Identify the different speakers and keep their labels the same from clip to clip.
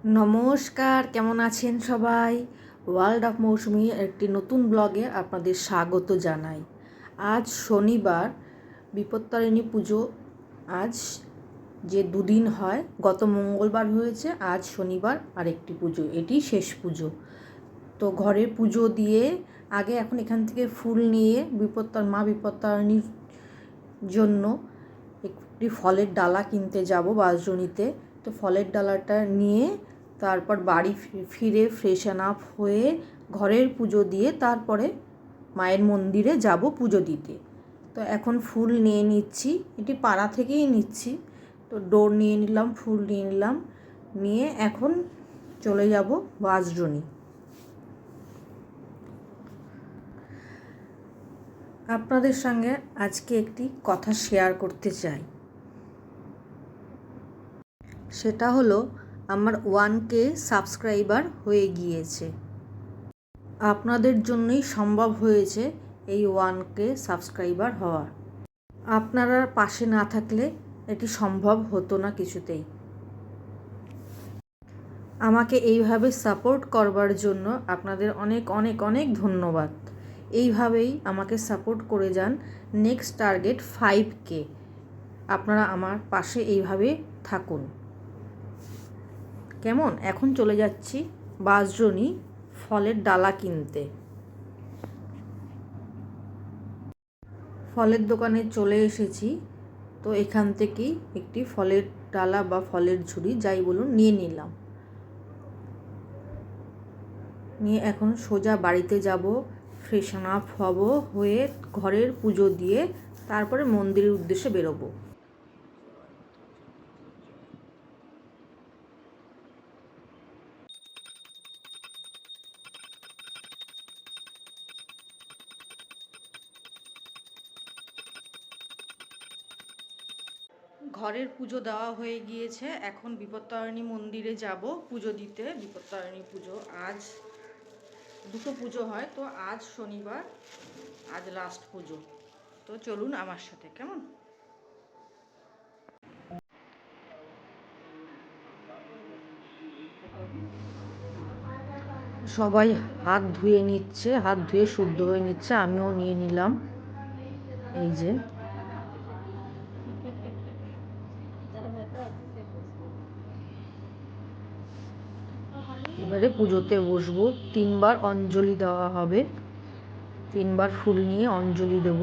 Speaker 1: নমস্কার, কেমন আছেন সবাই? ওয়ার্ল্ড অফ মৌসুমি একটি নতুন ব্লগে আপনাদের স্বাগত জানাই। আজ শনিবার, বিপত্তারিণী পুজো। আজ যে দুদিন হয়, গত মঙ্গলবার হয়েছে, আজ শনিবার আরেকটি পুজো, এটি শেষ পুজো। তো ঘরে পুজো দিয়ে আগে এখন এখান থেকে ফুল নিয়ে মা বিপত্তারিণীর জন্য একটি ফলের ডালা কিনতে যাব বাঁশদ্রোণীতে। তো ফলের ডালাটা নিয়ে তারপর বাড়ি ফিরে ফ্রেশন আপ হয়ে ঘরের পুজো দিয়ে তারপরে মায়ের মন্দিরে যাব পুজো দিতে। তো এখন ফুল নিয়ে নিচ্ছি, এটি পাড়া থেকেই নিচ্ছি। তো ডোর নিয়ে নিলাম, ফুল নিয়ে নিলাম, নিয়ে এখন চলে যাব বাঁশদ্রোণী। আপনাদের সঙ্গে আজকে একটি কথা শেয়ার করতে চাই। সেটা হলো আমার 1K সাবস্ক্রাইবার হয়ে গিয়েছে। আপনাদের জন্যই সম্ভব হয়েছে এই 1K সাবস্ক্রাইবার হওয়া। আপনারা পাশে না থাকলে এটি সম্ভব হতো না কিছুতেই। আমাকে এইভাবে সাপোর্ট করবার জন্য আপনাদের অনেক অনেক অনেক ধন্যবাদ। এইভাবেই আমাকে সাপোর্ট করে যান। Next target 5K। আপনারা আমার পাশে এইভাবে থাকুন। কেমন? এখন চলে যাচ্ছি বাঁশদ্রোণী ফলের ডালা কিনতে। ফলের দোকানে চলে এসেছি। তো এখান থেকেই একটি ফলের ডালা বা ফলের ঝুড়ি যাই বলুন নিয়ে নিলাম। নিয়ে এখন সোজা বাড়িতে যাব, ফ্রেশন আপ হব, হয়ে ঘরের পুজো দিয়ে তারপরে মন্দিরের উদ্দেশ্যে বেরোবো। ঘরের পুজো দেওয়া হয়ে গিয়েছে, এখন বিপত্তারিণী মন্দিরে যাব পুজো দিতে। বিপত্তারিণী পুজো আজ দুটো পুজো হয়, তো আজ শনিবার, আজ লাস্ট পুজো। তো চলুন আমার সাথে, কেমন? সবাই হাত ধুয়ে নিচ্ছে, হাত ধুয়ে শুদ্ধ হয়ে নিচ্ছে, আমিও নিয়ে নিলাম। এই যে এবারে পুজোতে বসবো। 3বার অঞ্জলি দেওয়া হবে, 3বার ফুল নিয়ে অঞ্জলি দেব।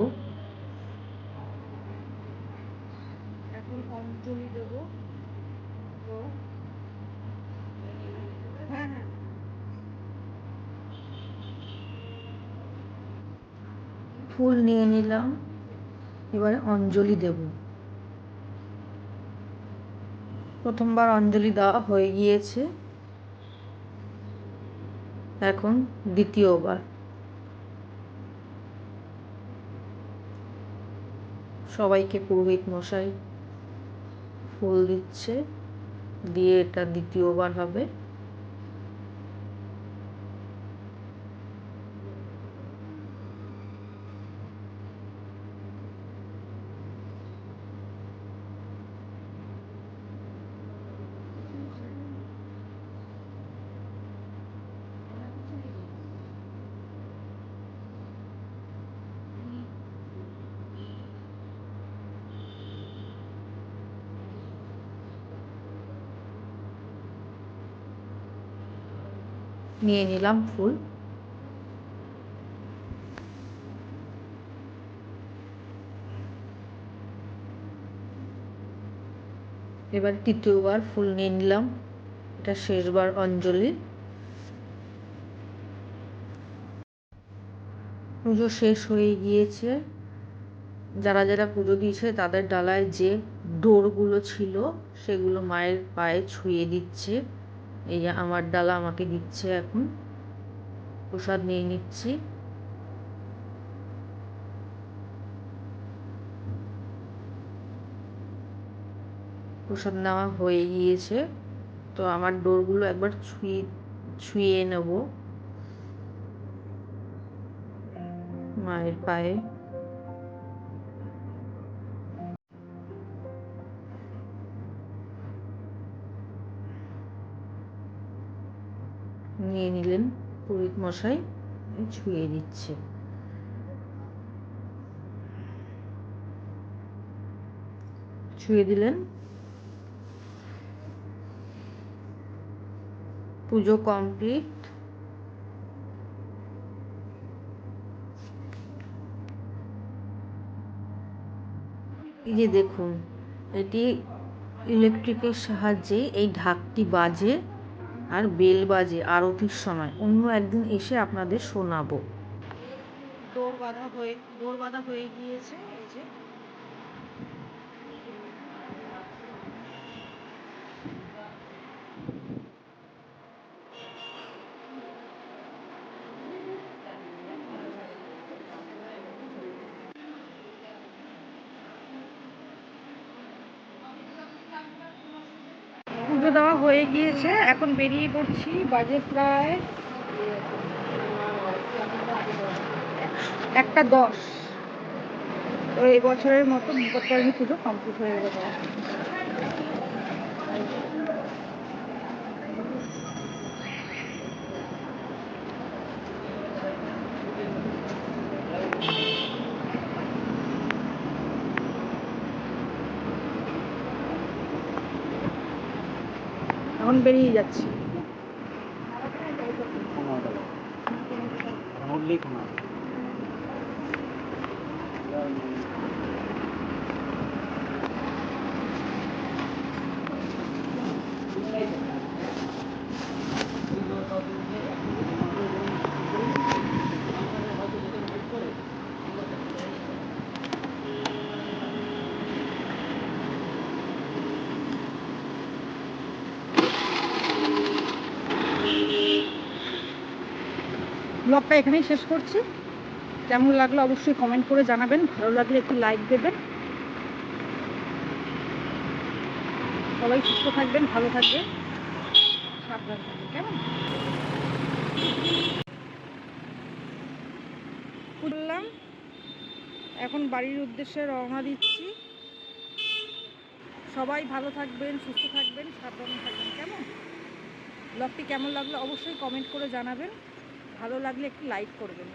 Speaker 1: এখন অঞ্জলি দেব। তো হ্যাঁ হ্যাঁ, ফুল নিয়ে নিলাম, এবারে অঞ্জলি দেব। প্রথমবার অঞ্জলি দেওয়া হয়ে গিয়েছে, এখন দ্বিতীয়বার। সবাইকে পুরোহিত মশাই ফুল দিচ্ছে, দিয়ে এটা দ্বিতীয়বার হবে। নিয়ে নিলাম ফুল। এবার তৃতীয়বার ফুল নিয়ে নিলাম, এটা শেষবার অঞ্জলি। পুজো শেষ হয়ে গিয়েছে। যারা যারা পুজো দিয়েছে তাদের ডালায় যে ডোরগুলো ছিল সেগুলো মায়ের পায়ে ছুঁয়ে দিচ্ছে। এই যে আমার ডালা আমাকে দিচ্ছে, এখন প্রসাদ নিয়ে নিচ্ছি। প্রসাদ নেওয়া হয়ে গিয়েছে, তো আমার ডোরগুলো একবার ছুঁয়ে নেব মায়ের পায়ে। নিয়ে নিলেন পুরোহিত মশাই, ছুঁয়ে দিচ্ছে। ছুঁয়ে দিলেন, পুজো কমপ্লিট। এই যে দেখুন, এটি ইলেকট্রিকের সাহায্যে এই ঢাকটি বাজে আর বেল বাজে আরতির সময়। অন্য একদিন এসে আপনাদের শোনাবো। দৌড় বাঁধা হয়ে গিয়েছে। এই যে পুজো দেওয়া হয়ে গিয়েছে, এখন বেরিয়ে পড়ছি। বাজে প্রায় 1:10। তো এই বছরের মতো বিপত্তারিণী পুজো কমপ্লিট হয়ে গেল। এখন বেরিয়ে যাচ্ছি। ব্লগটা এখানেই শেষ করছি। কেমন লাগলো অবশ্যই কমেন্ট করে জানাবেন, ভালো লাগলে একটু লাইক দেবেন। সবাই সুস্থ থাকবেন, ভালো থাকবেন, সাবধান থাকবেন, কেমন? বললাম এখন বাড়ির উদ্দেশ্যে রওনা দিচ্ছি। সবাই ভালো থাকবেন, সুস্থ থাকবেন, সাবধানে থাকবেন, কেমন? ব্লগটি কেমন লাগলো অবশ্যই কমেন্ট করে জানাবেন, ভালো লাগলে একটু লাইক করবেন।